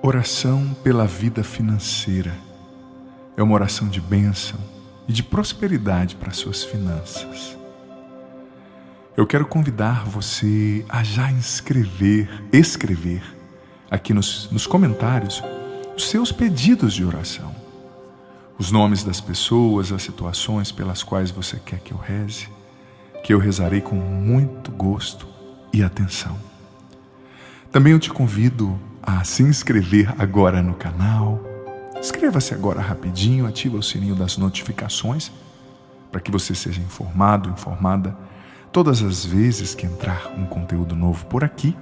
Oração pela vida financeira. É uma oração de bênção e de prosperidade para as suas finanças. Eu quero convidar você a já escrever aqui nos comentários os seus pedidos de oração. Os nomes das pessoas, as situações pelas quais você quer que eu reze, que eu rezarei com muito gosto e atenção. Também eu te convido a se inscrever agora no canal. Inscreva-se agora rapidinho, ativa o sininho das notificações para que você seja informado, informada todas as vezes que entrar um conteúdo novo por aqui.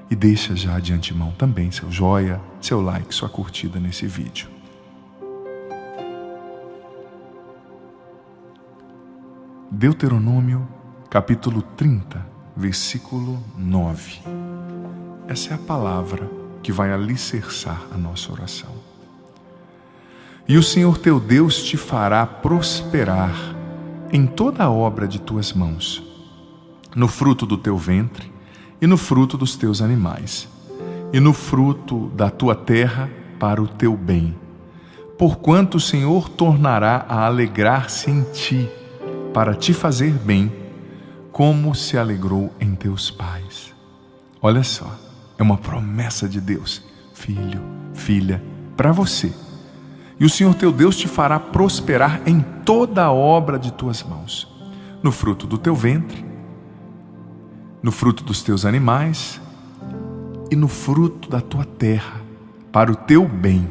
E deixa já de antemão também seu joia, seu like, sua curtida nesse vídeo. Deuteronômio, capítulo 30, versículo 9. Essa é a palavra que vai alicerçar a nossa oração. E o Senhor teu Deus te fará prosperar em toda a obra de tuas mãos, no fruto do teu ventre e no fruto dos teus animais, e no fruto da tua terra para o teu bem, porquanto o Senhor tornará a alegrar-se em ti, para te fazer bem, como se alegrou em teus pais. Olha só, é uma promessa de Deus, filho, filha, para você. E o Senhor teu Deus te fará prosperar em toda a obra de tuas mãos, no fruto do teu ventre, no fruto dos teus animais e no fruto da tua terra, para o teu bem.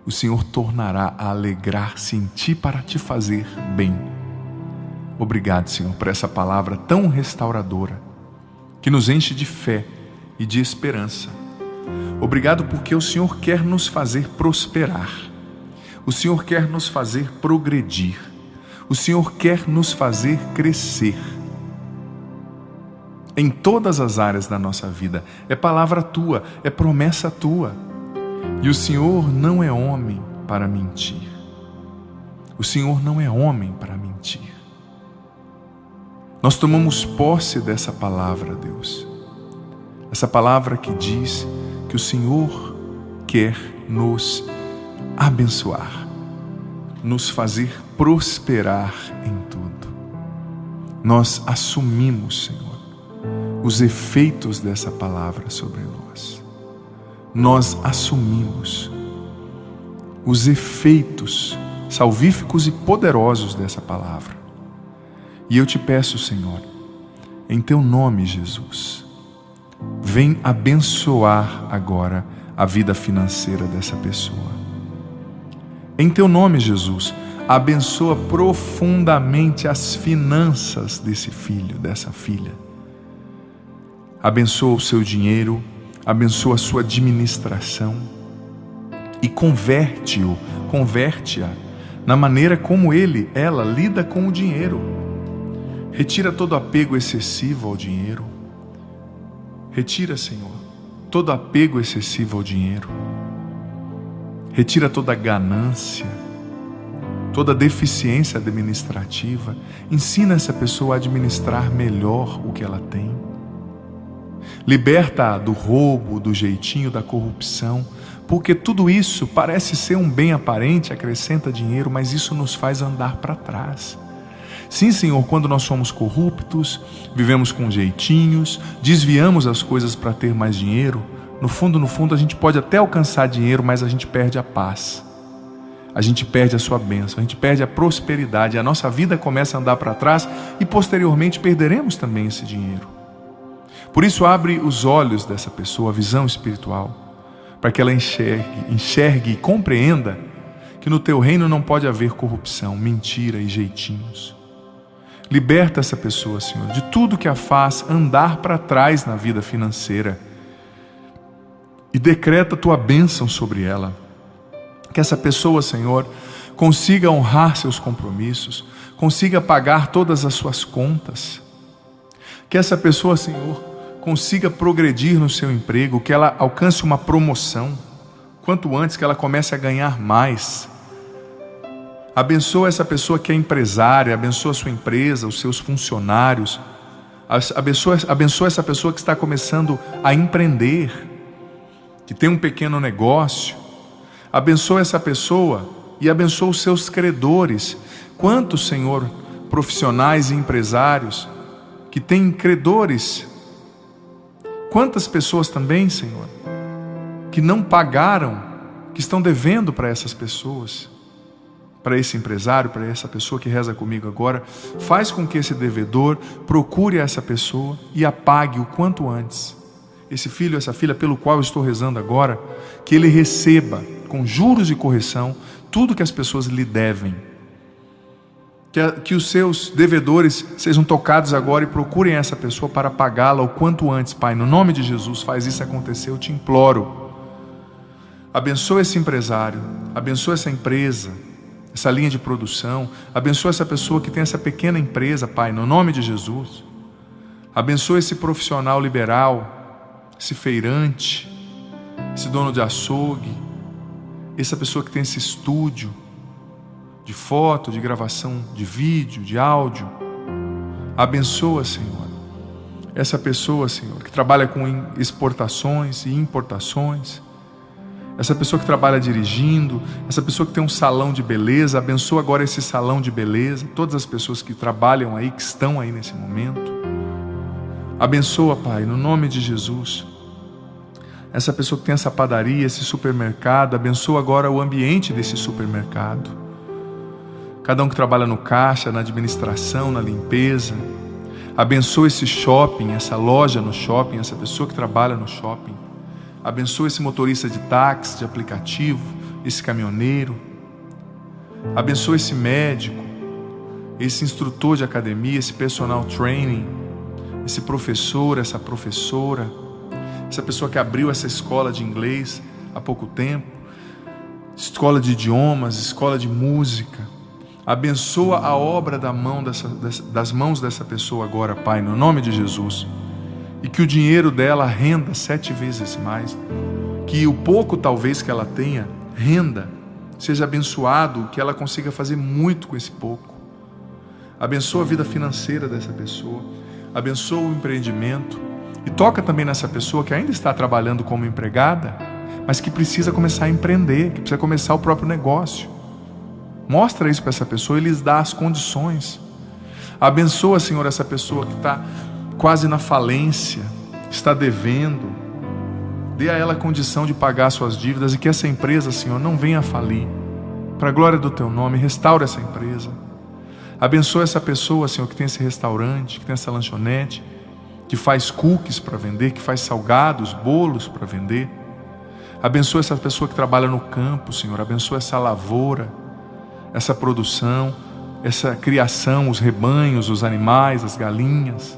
O Senhor tornará a alegrar-se em ti para te fazer bem. Obrigado, Senhor, por essa palavra tão restauradora, que nos enche de fé e de esperança. Obrigado porque o Senhor quer nos fazer prosperar. O Senhor quer nos fazer progredir. O Senhor quer nos fazer crescer em todas as áreas da nossa vida. É palavra tua, é promessa tua. E o Senhor não é homem para mentir. O Senhor não é homem para mentir. Nós tomamos posse dessa palavra, Deus. Essa palavra que diz que o Senhor quer nos abençoar, nos fazer prosperar em tudo. Nós assumimos, Senhor, os efeitos dessa palavra sobre nós. Nós assumimos os efeitos salvíficos e poderosos dessa palavra. E eu te peço, Senhor, em teu nome, Jesus, vem abençoar agora a vida financeira dessa pessoa. Em teu nome, Jesus, abençoa profundamente as finanças desse filho, dessa filha. Abençoa o seu dinheiro, abençoa a sua administração e converte-a na maneira como ela lida com o dinheiro. Retira todo apego excessivo ao dinheiro. Retira, Senhor, todo apego excessivo ao dinheiro. Retira toda ganância, toda deficiência administrativa. Ensina essa pessoa a administrar melhor o que ela tem. Liberta-a do roubo, do jeitinho, da corrupção, porque tudo isso parece ser um bem aparente, acrescenta dinheiro, mas isso nos faz andar para trás. Sim, Senhor, quando nós somos corruptos, vivemos com jeitinhos, desviamos as coisas para ter mais dinheiro, no fundo, a gente pode até alcançar dinheiro, mas a gente perde a paz. A gente perde a sua bênção, a gente perde a prosperidade, a nossa vida começa a andar para trás e posteriormente perderemos também esse dinheiro. Por isso, abre os olhos dessa pessoa, a visão espiritual, para que ela enxergue e compreenda que no teu reino não pode haver corrupção, mentira e jeitinhos. Liberta essa pessoa, Senhor, de tudo que a faz andar para trás na vida financeira e decreta a tua bênção sobre ela. Que essa pessoa, Senhor, consiga honrar seus compromissos, consiga pagar todas as suas contas. Que essa pessoa, Senhor, consiga progredir no seu emprego, que ela alcance uma promoção, quanto antes que ela comece a ganhar mais. Abençoa essa pessoa que é empresária, abençoa a sua empresa, os seus funcionários, abençoa essa pessoa que está começando a empreender. que tem um pequeno negócio, abençoa essa pessoa e abençoa os seus credores. Quantos, Senhor, profissionais e empresários que têm credores? Quantas pessoas também, Senhor, que não pagaram, que estão devendo para essas pessoas, para esse empresário, para essa pessoa que reza comigo agora. Faz com que esse devedor procure essa pessoa e a pague o quanto antes. Esse filho, essa filha pelo qual eu estou rezando agora, que ele receba com juros e correção tudo que as pessoas lhe devem. Que os seus devedores sejam tocados agora e procurem essa pessoa para pagá-la o quanto antes, Pai. No nome de Jesus, faz isso acontecer, eu te imploro. Abençoa esse empresário, abençoa essa empresa, essa linha de produção, abençoa essa pessoa que tem essa pequena empresa, Pai, no nome de Jesus. Abençoa esse profissional liberal, esse feirante, esse dono de açougue, essa pessoa que tem esse estúdio de foto, de gravação de vídeo, de áudio. Abençoa, Senhor, essa pessoa, Senhor, que trabalha com exportações e importações, essa pessoa que trabalha dirigindo, essa pessoa que tem um salão de beleza. Abençoa agora esse salão de beleza, todas as pessoas que trabalham aí, que estão aí nesse momento. Abençoa, Pai, no nome de Jesus, essa pessoa que tem essa padaria, esse supermercado. Abençoa agora o ambiente desse supermercado. Cada um que trabalha no caixa, na administração, na limpeza. Abençoa esse shopping, essa loja no shopping, essa pessoa que trabalha no shopping. Abençoa esse motorista de táxi, de aplicativo, esse caminhoneiro. Abençoa esse médico, esse instrutor de academia, esse personal training, esse professor, essa professora, essa pessoa que abriu essa escola de inglês há pouco tempo, escola de idiomas, escola de música. Abençoa a obra das mãos dessa pessoa agora, Pai, no nome de Jesus. E que o dinheiro dela renda 7 vezes mais. Que o pouco talvez que ela tenha, renda, seja abençoado, que ela consiga fazer muito com esse pouco. Abençoa a vida financeira dessa pessoa. Abençoa o empreendimento. E toca também nessa pessoa que ainda está trabalhando como empregada, mas que precisa começar a empreender, que precisa começar o próprio negócio. Mostra isso para essa pessoa e lhes dá as condições. Abençoa, Senhor, essa pessoa que está quase na falência, está devendo. Dê a ela a condição de pagar suas dívidas e que essa empresa, Senhor, não venha a falir. Para a glória do Teu nome, restaura essa empresa. Abençoa essa pessoa, Senhor, que tem esse restaurante, que tem essa lanchonete, que faz cookies para vender, que faz salgados, bolos para vender. Abençoa essa pessoa que trabalha no campo, Senhor. Abençoa essa lavoura, essa produção, essa criação, os rebanhos, os animais, as galinhas,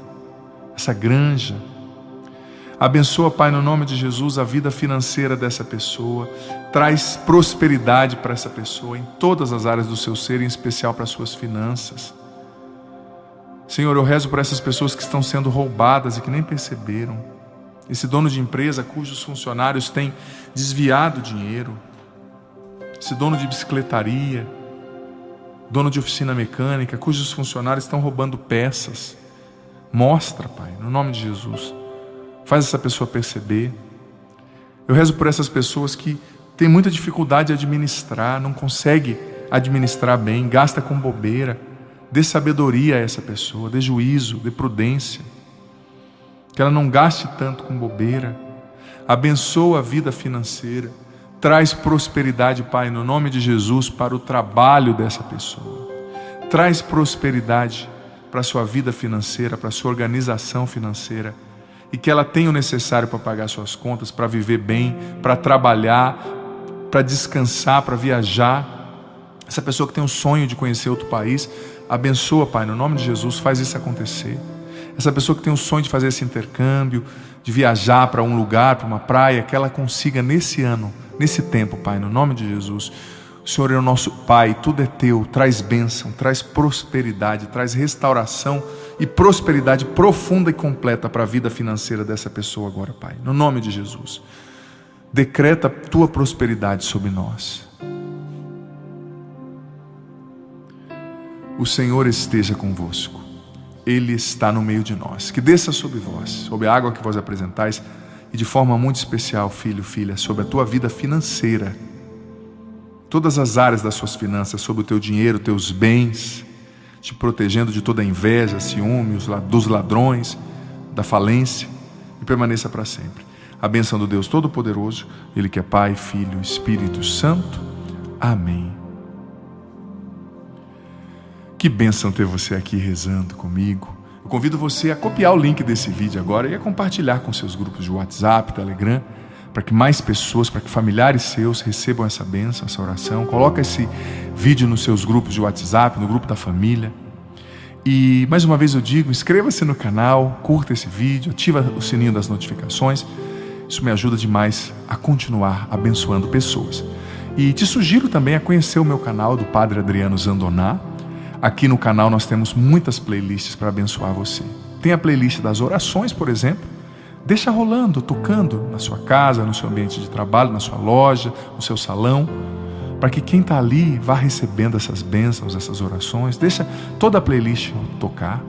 essa granja. Abençoa, Pai, no nome de Jesus, a vida financeira dessa pessoa. Traz prosperidade para essa pessoa em todas as áreas do seu ser, em especial para as suas finanças. Senhor, eu rezo por essas pessoas que estão sendo roubadas e que nem perceberam. Esse dono de empresa cujos funcionários têm desviado dinheiro. Esse dono de bicicletaria, dono de oficina mecânica, cujos funcionários estão roubando peças. Mostra, Pai, no nome de Jesus. Faz essa pessoa perceber. Eu rezo por essas pessoas que têm muita dificuldade de administrar, não consegue administrar bem, gasta com bobeira. Dê sabedoria a essa pessoa, dê juízo, dê prudência. Que ela não gaste tanto com bobeira. Abençoa a vida financeira. Traz prosperidade, Pai, no nome de Jesus, para o trabalho dessa pessoa. Traz prosperidade para a sua vida financeira, para a sua organização financeira. E que ela tenha o necessário para pagar suas contas, para viver bem, para trabalhar, para descansar, para viajar. Essa pessoa que tem o sonho de conhecer outro país, abençoa, Pai, no nome de Jesus, faz isso acontecer. Essa pessoa que tem o sonho de fazer esse intercâmbio, de viajar para um lugar, para uma praia, que ela consiga nesse ano, nesse tempo, Pai, no nome de Jesus. O Senhor é o nosso Pai, tudo é Teu, traz bênção, traz prosperidade, traz restauração e prosperidade profunda e completa para a vida financeira dessa pessoa agora, Pai, no nome de Jesus. Decreta Tua prosperidade sobre nós. O Senhor esteja convosco. Ele está no meio de nós. Que desça sobre vós, sobre a água que vos apresentais, e de forma muito especial, filho, filha, sobre a tua vida financeira. Todas as áreas das suas finanças, sobre o teu dinheiro, teus bens, te protegendo de toda a inveja, ciúme, dos ladrões, da falência, e permaneça para sempre. A bênção do Deus Todo-Poderoso, Ele que é Pai, Filho e Espírito Santo. Amém. Que bênção ter você aqui rezando comigo. Eu convido você a copiar o link desse vídeo agora e a compartilhar com seus grupos de WhatsApp, Telegram, para que mais pessoas, para que familiares seus recebam essa bênção, essa oração. Coloca esse vídeo nos seus grupos de WhatsApp, no grupo da família. E mais uma vez eu digo, inscreva-se no canal, curta esse vídeo, ativa o sininho das notificações. Isso me ajuda demais a continuar abençoando pessoas. E te sugiro também a conhecer o meu canal do Padre Adriano Zandoná. Aqui no canal nós temos muitas playlists para abençoar você. Tem a playlist das orações, por exemplo. Deixa rolando, tocando na sua casa, no seu ambiente de trabalho, na sua loja, no seu salão, para que quem está ali vá recebendo essas bênçãos, essas orações. Deixa toda a playlist tocar.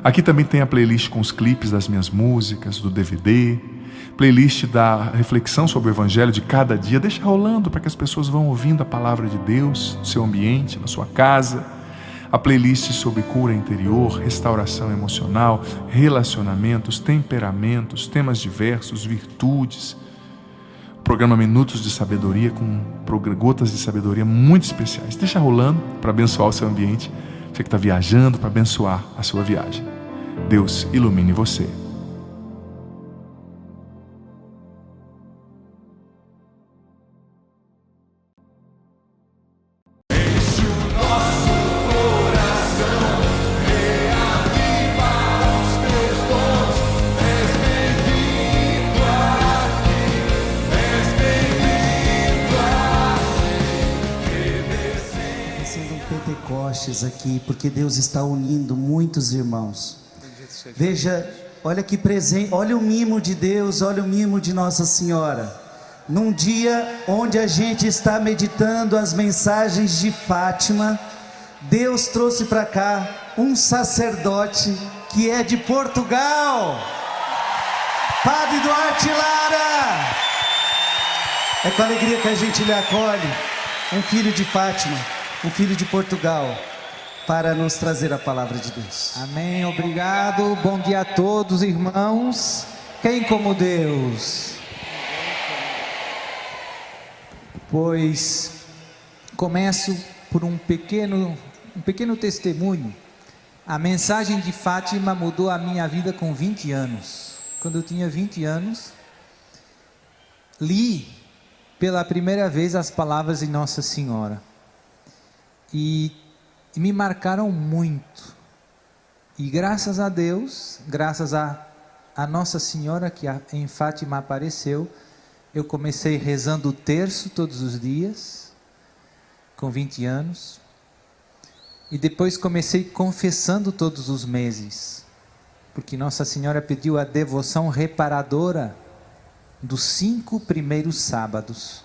Aqui também tem a playlist com os clipes das minhas músicas, do DVD, playlist da reflexão sobre o Evangelho de cada dia. Deixa rolando para que as pessoas vão ouvindo a palavra de Deus no seu ambiente, na sua casa. A playlist sobre cura interior, restauração emocional, relacionamentos, temperamentos, temas diversos, virtudes. O programa Minutos de Sabedoria com gotas de sabedoria muito especiais. Deixa rolando para abençoar o seu ambiente. Você que está viajando, para abençoar a sua viagem. Deus ilumine você. Aqui, porque Deus está unindo muitos irmãos. Veja, olha que presente, olha o mimo de Deus, olha o mimo de Nossa Senhora. Num dia onde a gente está meditando as mensagens de Fátima, Deus trouxe para cá um sacerdote que é de Portugal, Padre Duarte Lara. É com alegria que a gente lhe acolhe, um filho de Fátima, um filho de Portugal, para nos trazer a palavra de Deus. Amém, obrigado. Bom dia a todos, irmãos. Quem como Deus? Pois começo por um pequeno testemunho. A mensagem de Fátima mudou a minha vida com 20 anos. Quando eu tinha 20 anos, li pela primeira vez as palavras de Nossa Senhora. E me marcaram muito. E graças a Deus, graças a Nossa Senhora que em Fátima apareceu, eu comecei rezando o terço todos os dias, com 20 anos. E depois comecei confessando todos os meses, porque Nossa Senhora pediu a devoção reparadora dos 5 primeiros sábados.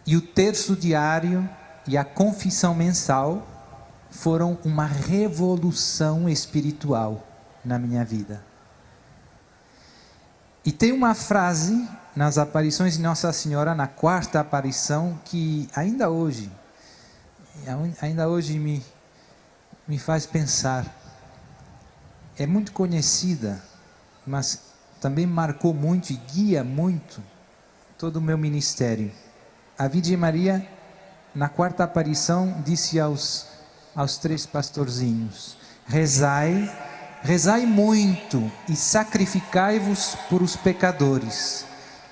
E o terço diário e a confissão mensal foram uma revolução espiritual na minha vida. E tem uma frase nas aparições de Nossa Senhora, na 4ª aparição, que ainda hoje me faz pensar. É muito conhecida, mas também marcou muito e guia muito todo o meu ministério. A Virgem Maria, na 4ª aparição, disse aos 3 pastorzinhos: rezai muito e sacrificai-vos por os pecadores,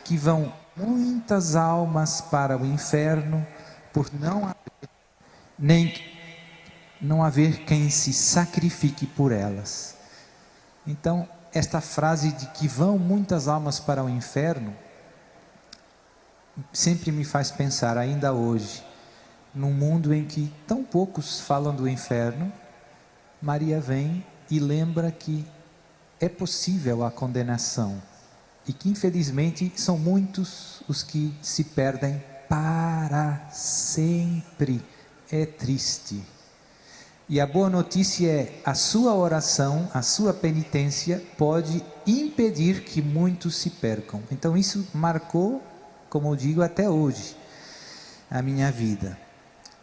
que vão muitas almas para o inferno, por não haver quem se sacrifique por elas. Então, esta frase de que vão muitas almas para o inferno sempre me faz pensar, ainda hoje, num mundo em que tão poucos falam do inferno, Maria vem e lembra que é possível a condenação e que infelizmente são muitos os que se perdem para sempre. É triste. E a boa notícia é: a sua oração, a sua penitência pode impedir que muitos se percam. Então isso marcou, como eu digo, até hoje, a minha vida.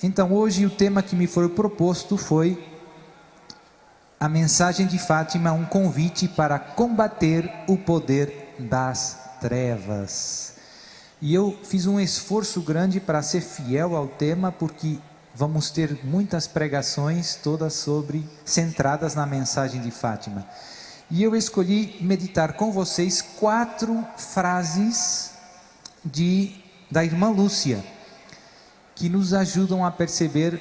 Então hoje o tema que me foi proposto foi a mensagem de Fátima, um convite para combater o poder das trevas. E eu fiz um esforço grande para ser fiel ao tema, porque vamos ter muitas pregações, todas centradas na mensagem de Fátima. E eu escolhi meditar com vocês 4 frases da irmã Lúcia, que nos ajudam a perceber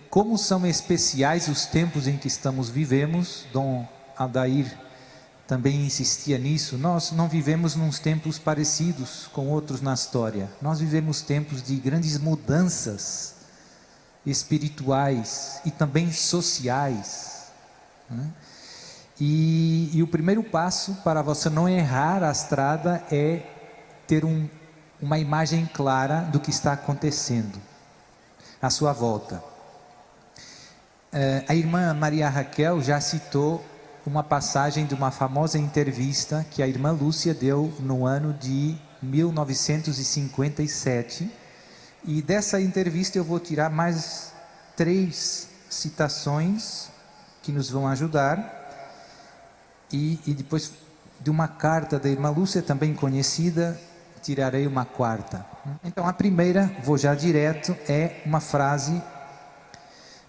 como são especiais os tempos em que vivemos. Dom Aldair também insistia nisso. Nós não vivemos nos tempos parecidos com outros na história. Nós vivemos tempos de grandes mudanças espirituais e também sociais, né? E o primeiro passo para você não errar a estrada é ter uma imagem clara do que está acontecendo à sua volta. A irmã Maria Raquel já citou uma passagem de uma famosa entrevista que a irmã Lúcia deu no ano de 1957, e dessa entrevista eu vou tirar mais 3 citações que nos vão ajudar, e depois de uma carta da irmã Lúcia, também conhecida, tirarei uma 4ª. Então a primeira, vou já direto, é uma frase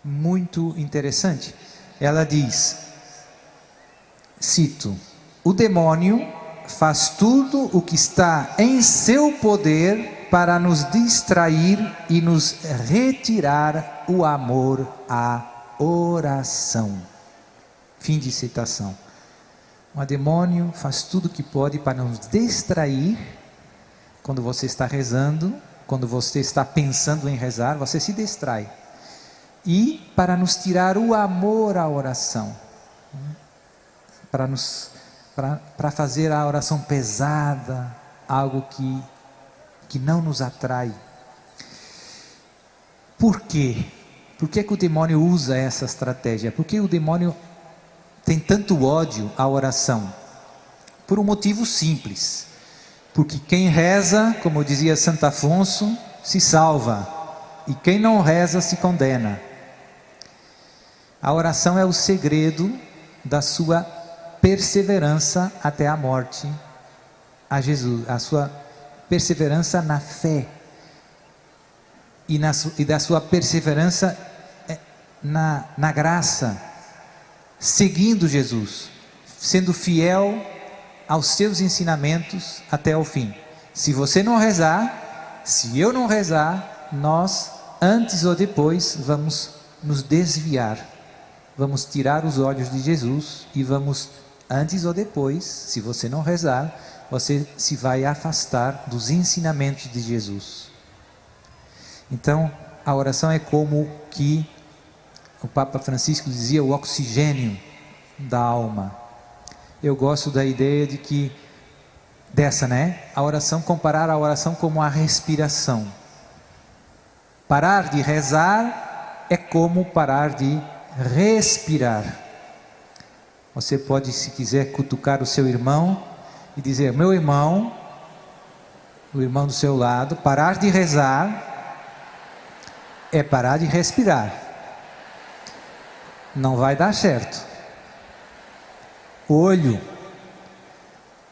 muito interessante. Ela diz, cito: o demônio faz tudo o que está em seu poder para nos distrair e nos retirar o amor à oração. Fim de citação. O demônio faz tudo o que pode para nos distrair. Quando você está rezando, quando você está pensando em rezar, você se distrai. E para nos tirar o amor à oração, para fazer a oração pesada, algo que não nos atrai. Por quê? Por que o demônio usa essa estratégia? Por que o demônio tem tanto ódio à oração? Por um motivo simples: porque quem reza, como dizia Santo Afonso, se salva, e quem não reza se condena. A oração é o segredo da sua perseverança até a morte a Jesus, a sua perseverança na fé e da sua perseverança na graça, seguindo Jesus, sendo fiel aos seus ensinamentos até o fim. Se você não rezar, se eu não rezar, nós, antes ou depois, vamos nos desviar, vamos tirar os olhos de Jesus e vamos, antes ou depois, se você não rezar, você se vai afastar dos ensinamentos de Jesus. Então, a oração é como que o Papa Francisco dizia, o oxigênio da alma. Eu gosto da ideia a oração, comparar a oração como a respiração. Parar de rezar é como parar de respirar. Você pode, se quiser, cutucar o seu irmão e dizer: meu irmão, o irmão do seu lado, parar de rezar é parar de respirar. Não vai dar certo. Olho,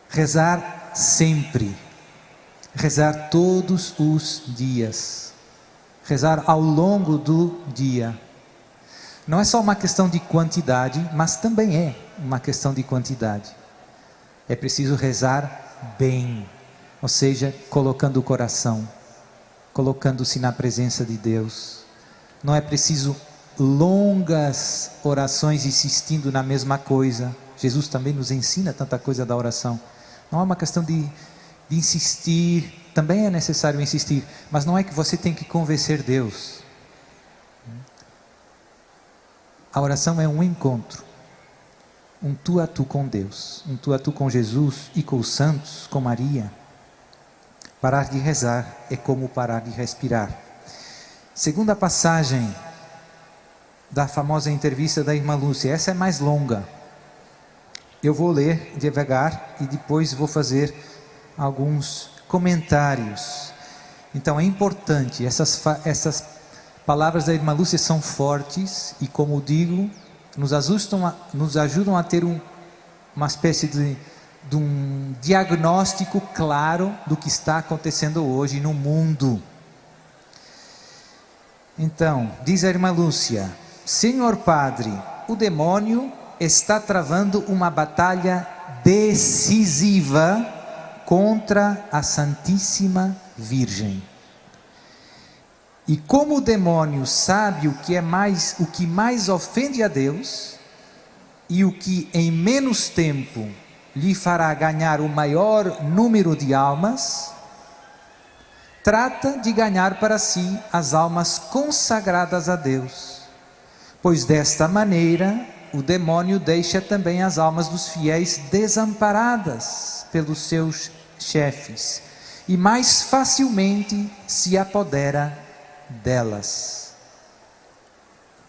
rezar sempre, rezar todos os dias, rezar ao longo do dia. Não é só uma questão de quantidade, mas também é uma questão de quantidade. É preciso rezar bem, ou seja, colocando o coração, colocando-se na presença de Deus. Não é preciso longas orações insistindo na mesma coisa. Jesus também nos ensina tanta coisa da oração. Não é uma questão de insistir, também é necessário insistir, mas não é que você tem que convencer Deus. A oração é um encontro, um tu a tu com Deus, um tu a tu com Jesus e com os santos, com Maria. Parar de rezar é como parar de respirar. Segunda passagem da famosa entrevista da irmã Lúcia. Essa é mais longa. Eu vou ler devagar e depois vou fazer alguns comentários. Então é importante, essas palavras da irmã Lúcia são fortes e, como digo, nos ajudam a ter uma espécie de um diagnóstico claro do que está acontecendo hoje no mundo. Então, diz a irmã Lúcia: Senhor Padre, o demônio está travando uma batalha decisiva contra a Santíssima Virgem. E como o demônio sabe o que mais ofende a Deus e o que em menos tempo lhe fará ganhar o maior número de almas, trata de ganhar para si as almas consagradas a Deus, pois desta maneira o demônio deixa também as almas dos fiéis desamparadas pelos seus chefes e mais facilmente se apodera delas.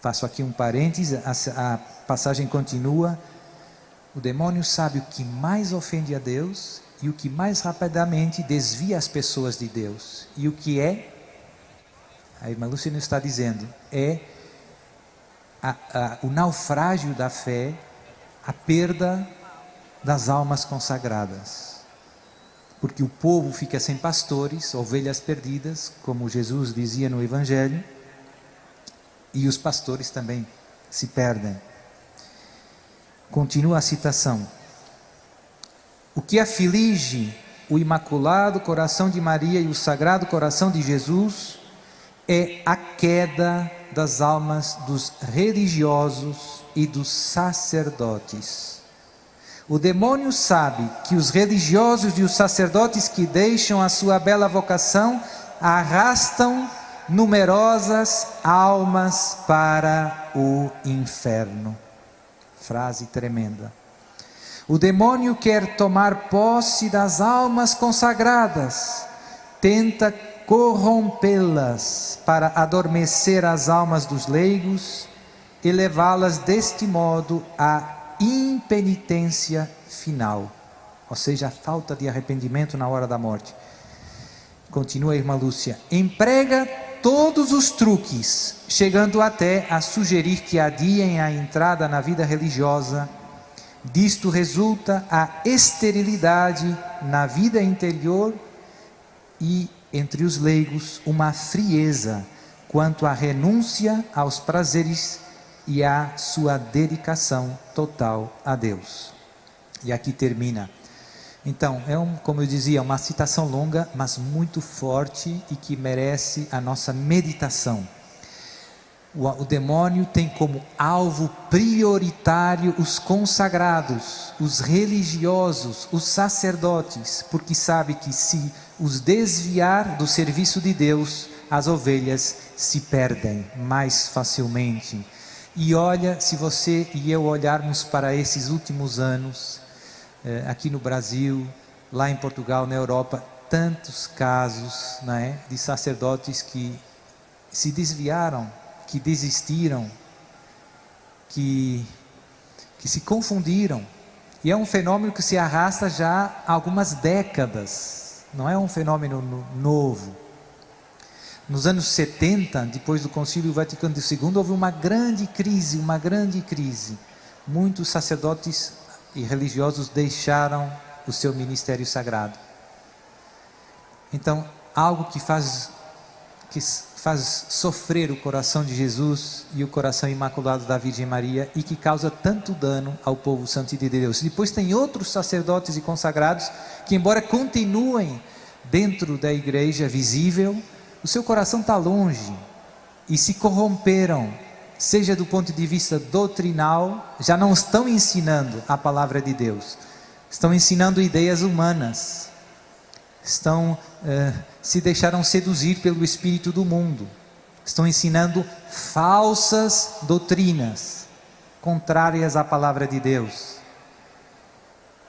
Faço aqui um parêntese, a passagem continua: o demônio sabe o que mais ofende a Deus e o que mais rapidamente desvia as pessoas de Deus. E o que é? A irmã Lúcia nos está dizendo, é o naufrágio da fé, a perda das almas consagradas. Porque o povo fica sem pastores, ovelhas perdidas, como Jesus dizia no Evangelho, e os pastores também se perdem. Continua a citação: o que aflige o Imaculado Coração de Maria e o Sagrado Coração de Jesus é a queda das almas dos religiosos e dos sacerdotes. O demônio sabe que os religiosos e os sacerdotes que deixam a sua bela vocação arrastam numerosas almas para o inferno. Frase tremenda. O demônio quer tomar posse das almas consagradas, tenta corrompê-las para adormecer as almas dos leigos e levá-las deste modo à impenitência final, ou seja, a falta de arrependimento na hora da morte. Continua a irmã Lúcia: emprega todos os truques, chegando até a sugerir que adiem a entrada na vida religiosa. Disto resulta a esterilidade na vida interior e, entre os leigos, uma frieza quanto à renúncia aos prazeres e à sua dedicação total a Deus. E aqui termina. Então, como eu dizia, uma citação longa, mas muito forte e que merece a nossa meditação. O demônio tem como alvo prioritário os consagrados, os religiosos, os sacerdotes, porque sabe que se os desviar do serviço de Deus, as ovelhas se perdem mais facilmente. E olha, se você e eu olharmos para esses últimos anos, aqui no Brasil, lá em Portugal, na Europa, tantos casos, não é, de sacerdotes que se desviaram, que desistiram, que se confundiram. E é um fenômeno que se arrasta já há algumas décadas, não é um fenômeno novo. Nos anos 70, depois do Concílio Vaticano II, houve uma grande crise. Muitos sacerdotes e religiosos deixaram o seu ministério sagrado. Então, algo que faz sofrer o coração de Jesus e o coração imaculado da Virgem Maria e que causa tanto dano ao povo santo de Deus. Depois tem outros sacerdotes e consagrados que, embora continuem dentro da igreja visível, o seu coração está longe e se corromperam, seja do ponto de vista doutrinal, já não estão ensinando a palavra de Deus, estão ensinando ideias humanas, se deixaram seduzir pelo espírito do mundo, estão ensinando falsas doutrinas, contrárias à palavra de Deus,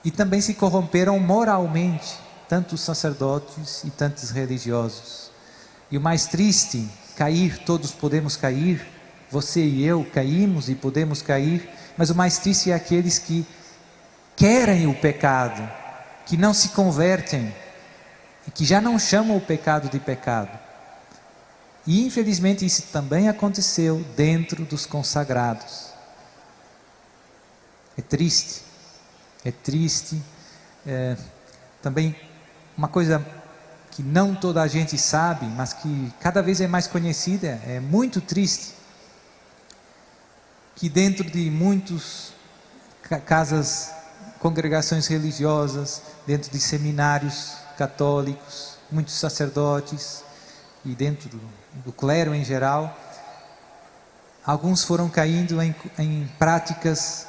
e também se corromperam moralmente, tantos sacerdotes e tantos religiosos. E o mais triste, todos podemos cair, você e eu caímos e podemos cair, mas o mais triste é aqueles que querem o pecado, que não se convertem e que já não chamam o pecado de pecado. E infelizmente isso também aconteceu dentro dos consagrados. É triste, também uma coisa que não toda a gente sabe, mas que cada vez é mais conhecida, é muito triste, que dentro de muitos casas, congregações religiosas, dentro de seminários católicos, muitos sacerdotes e dentro do clero em geral, alguns foram caindo em práticas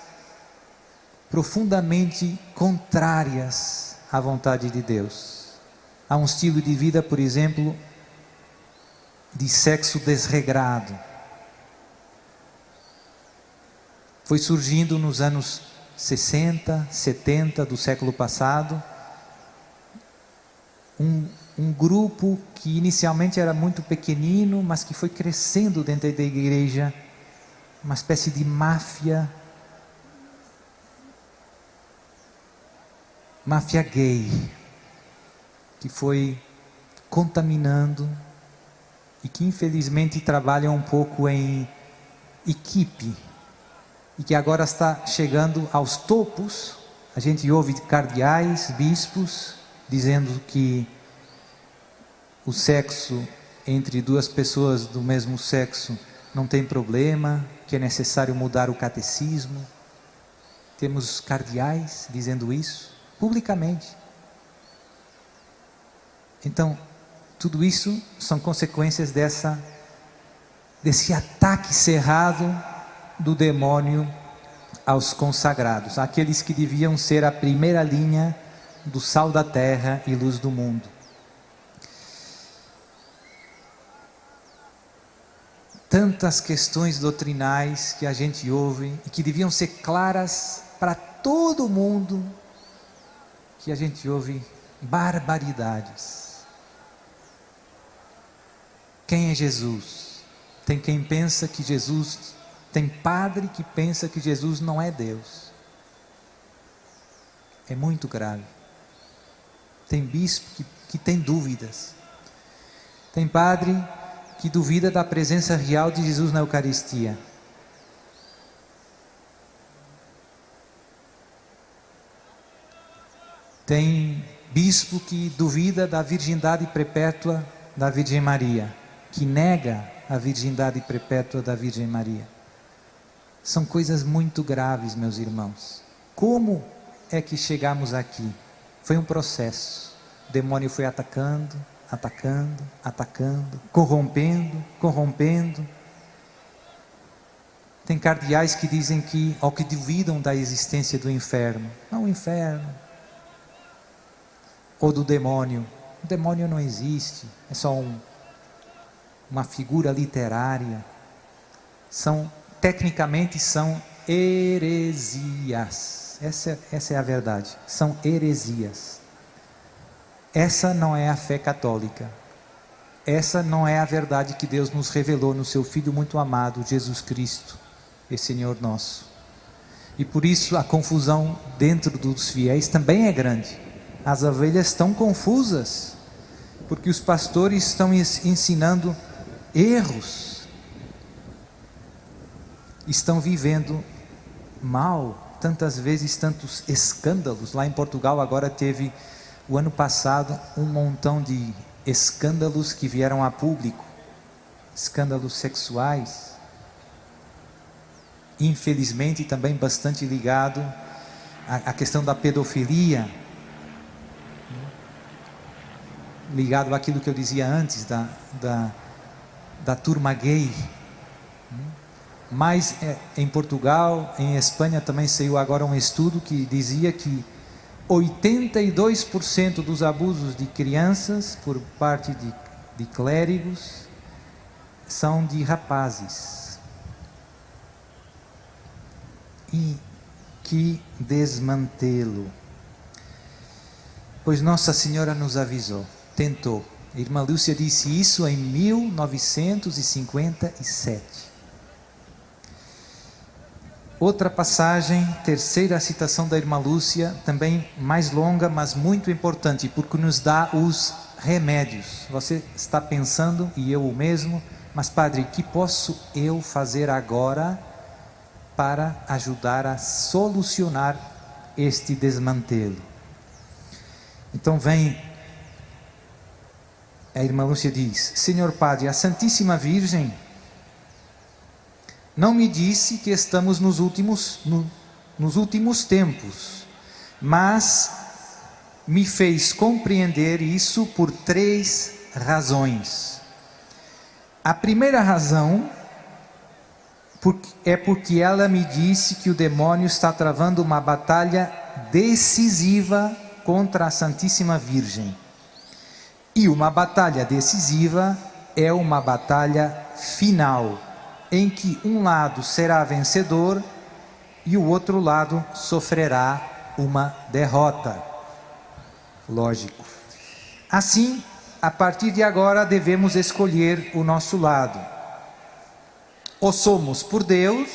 profundamente contrárias à vontade de Deus. Há um estilo de vida, por exemplo, de sexo desregrado. Foi surgindo nos anos 60, 70 do século passado, um grupo que inicialmente era muito pequenino, mas que foi crescendo dentro da igreja, uma espécie de máfia gay, que foi contaminando e que infelizmente trabalha um pouco em equipe e que agora está chegando aos topos. A gente ouve cardeais, bispos dizendo que o sexo entre duas pessoas do mesmo sexo não tem problema, que é necessário mudar o catecismo. Temos cardeais dizendo isso publicamente. Então, tudo isso são consequências desse ataque cerrado do demônio aos consagrados, aqueles que deviam ser a primeira linha do sal da terra e luz do mundo. Tantas questões doutrinais que a gente ouve e que deviam ser claras para todo mundo, que a gente ouve barbaridades. Quem é Jesus? Tem quem pensa que Jesus, tem padre que pensa que Jesus não é Deus. É muito grave. Tem bispo que tem dúvidas. Tem padre que duvida da presença real de Jesus na Eucaristia. Tem bispo que duvida da virgindade perpétua da Virgem Maria, que nega a virgindade perpétua da Virgem Maria. São coisas muito graves, meus irmãos. Como é que chegamos aqui? Foi um processo. O demônio foi atacando, corrompendo. Tem cardeais que dizem que duvidam da existência do inferno. Não, o inferno. Ou do demônio. O demônio não existe, é só uma figura literária. Tecnicamente são heresias. Essa é a verdade. São heresias. Essa não é a fé católica. Essa não é a verdade que Deus nos revelou no seu Filho muito amado, Jesus Cristo, e Senhor nosso. E por isso a confusão dentro dos fiéis também é grande. As ovelhas estão confusas, porque os pastores estão ensinando erros, estão vivendo mal, tantas vezes, tantos escândalos. Lá em Portugal agora teve, o ano passado, um montão de escândalos que vieram a público, escândalos sexuais, infelizmente também bastante ligado à questão da pedofilia, ligado àquilo que eu dizia antes, da turma gay. Mas em Portugal, em Espanha também saiu agora um estudo que dizia que 82% dos abusos de crianças por parte de clérigos são de rapazes. E que desmantelo! Pois Nossa Senhora nos avisou, tentou. A irmã Lúcia disse isso em 1957. Outra passagem, terceira citação da irmã Lúcia, também mais longa, mas muito importante, porque nos dá os remédios. Você está pensando, e eu o mesmo, mas padre, o que posso eu fazer agora para ajudar a solucionar este desmantelo? Então vem, a irmã Lúcia diz: Senhor Padre, a Santíssima Virgem não me disse que estamos nos últimos tempos, mas me fez compreender isso por 3 razões. A primeira razão é porque ela me disse que o demônio está travando uma batalha decisiva contra a Santíssima Virgem. E uma batalha decisiva é uma batalha final, em que um lado será vencedor e o outro lado sofrerá uma derrota. Lógico. Assim, a partir de agora devemos escolher o nosso lado. Ou somos por Deus,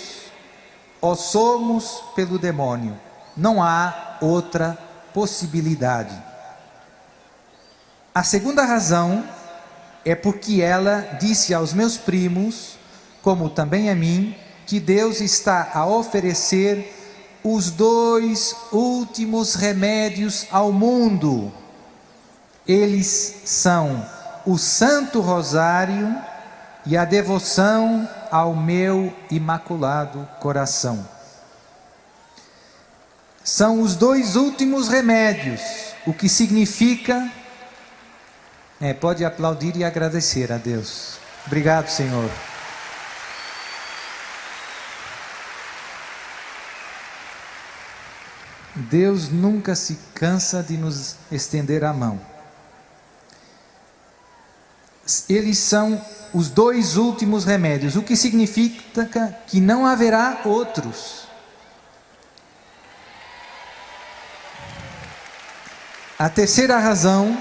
ou somos pelo demônio. Não há outra possibilidade. A segunda razão é porque ela disse aos meus primos, como também a mim, que Deus está a oferecer os 2 últimos remédios ao mundo. Eles são o Santo Rosário e a devoção ao meu Imaculado Coração. São os 2 últimos remédios, o que significa... pode aplaudir e agradecer a Deus. Obrigado, Senhor. Deus nunca se cansa de nos estender a mão. Eles são os 2 últimos remédios, o que significa que não haverá outros. A terceira razão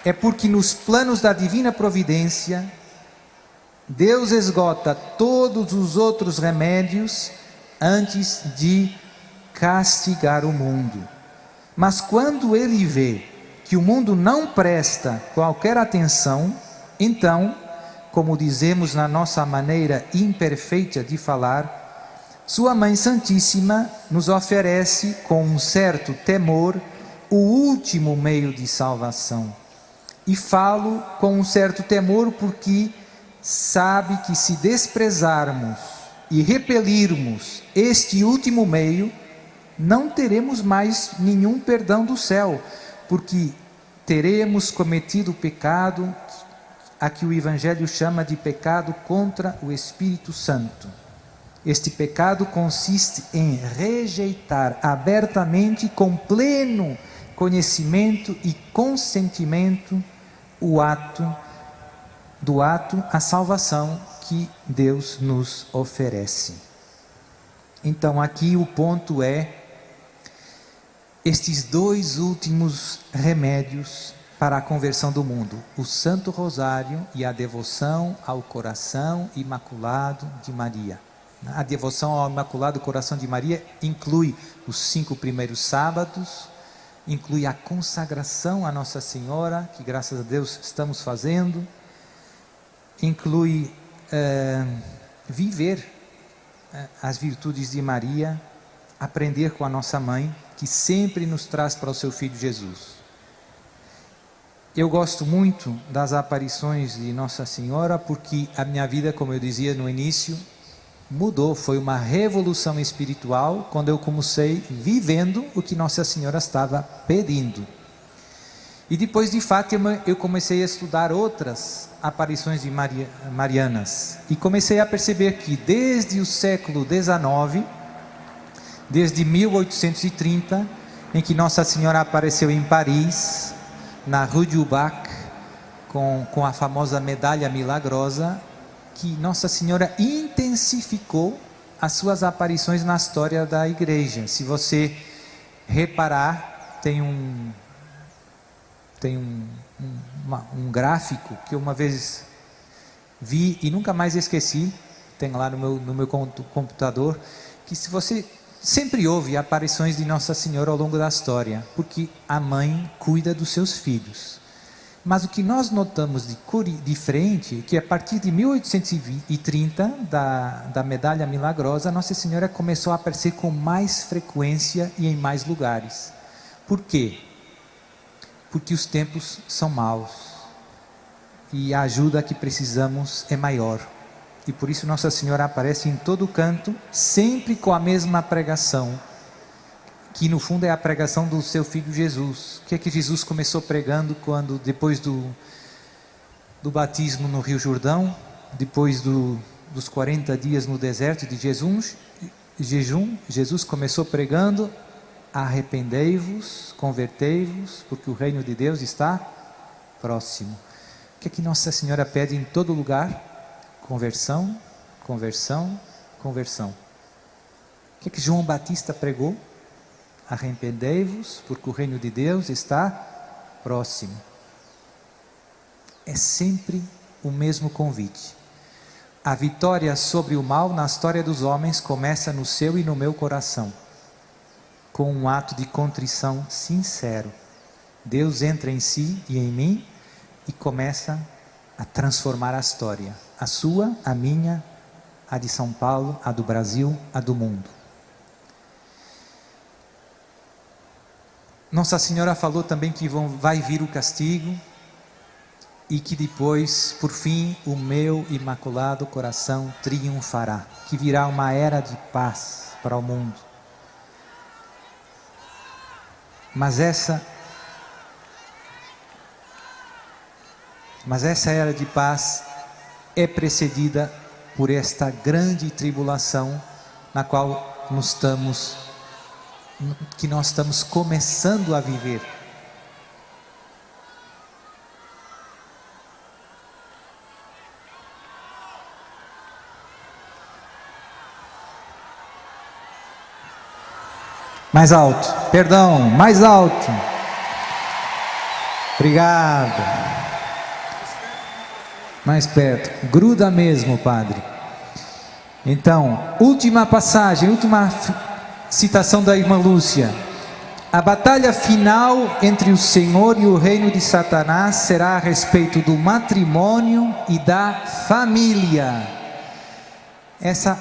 é porque nos planos da divina providência, Deus esgota todos os outros remédios antes de castigar o mundo. Mas quando Ele vê que o mundo não presta qualquer atenção, então, como dizemos na nossa maneira imperfeita de falar, Sua Mãe Santíssima nos oferece com um certo temor o último meio de salvação. E falo com um certo temor porque sabe que se desprezarmos e repelirmos este último meio, não teremos mais nenhum perdão do céu, porque teremos cometido o pecado a que o Evangelho chama de pecado contra o Espírito Santo. Este pecado consiste em rejeitar abertamente, com pleno conhecimento e consentimento, a salvação que Deus nos oferece. Então aqui o ponto é estes 2 últimos remédios para a conversão do mundo: o Santo Rosário e a devoção ao Coração Imaculado de Maria. A devoção ao Imaculado Coração de Maria inclui os 5 primeiros sábados, inclui a consagração a Nossa Senhora, que graças a Deus estamos fazendo, inclui viver as virtudes de Maria, aprender com a nossa mãe, que sempre nos traz para o seu Filho Jesus. Eu gosto muito das aparições de Nossa Senhora, porque a minha vida, como eu dizia no início, mudou. Foi uma revolução espiritual quando eu comecei vivendo o que Nossa Senhora estava pedindo. E depois de Fátima eu comecei a estudar outras aparições de marianas, e comecei a perceber que desde o século XIX, desde 1830, em que Nossa Senhora apareceu em Paris, na Rue du Bac, com a famosa medalha milagrosa, que Nossa Senhora intensificou as suas aparições na história da igreja. Se você reparar, tem um gráfico que eu uma vez vi e nunca mais esqueci, tem lá no meu computador, que se você sempre ouve aparições de Nossa Senhora ao longo da história, porque a mãe cuida dos seus filhos. Mas o que nós notamos de diferente, que a partir de 1830, da Medalha Milagrosa, Nossa Senhora começou a aparecer com mais frequência e em mais lugares. Por quê? Porque os tempos são maus e a ajuda que precisamos é maior. E por isso Nossa Senhora aparece em todo canto, sempre com a mesma pregação, que no fundo é a pregação do seu filho Jesus. O que é que Jesus começou pregando quando, depois do batismo no Rio Jordão, depois dos 40 dias no deserto de jejum, Jesus começou pregando: arrependei-vos, convertei-vos, porque o reino de Deus está próximo. O que é que Nossa Senhora pede em todo lugar? Conversão, conversão, conversão. O que é que João Batista pregou? Arrependei-vos, porque o reino de Deus está próximo. É sempre o mesmo convite. A vitória sobre o mal na história dos homens começa no seu e no meu coração, com um ato de contrição sincero. Deus entra em si e em mim e começa a transformar a história, a sua, a minha, a de São Paulo, a do Brasil, a do mundo. Nossa Senhora falou também que vai vir o castigo e que depois, por fim, o meu imaculado coração triunfará, que virá uma era de paz para o mundo. Mas essa era de paz é precedida por esta grande tribulação na qual nós estamos começando a viver. Mais alto, perdão, mais alto. Obrigado. Mais perto, gruda mesmo, Padre. Então, última passagem, última citação da irmã Lúcia: a batalha final entre o Senhor e o reino de Satanás será a respeito do matrimônio e da família. Essa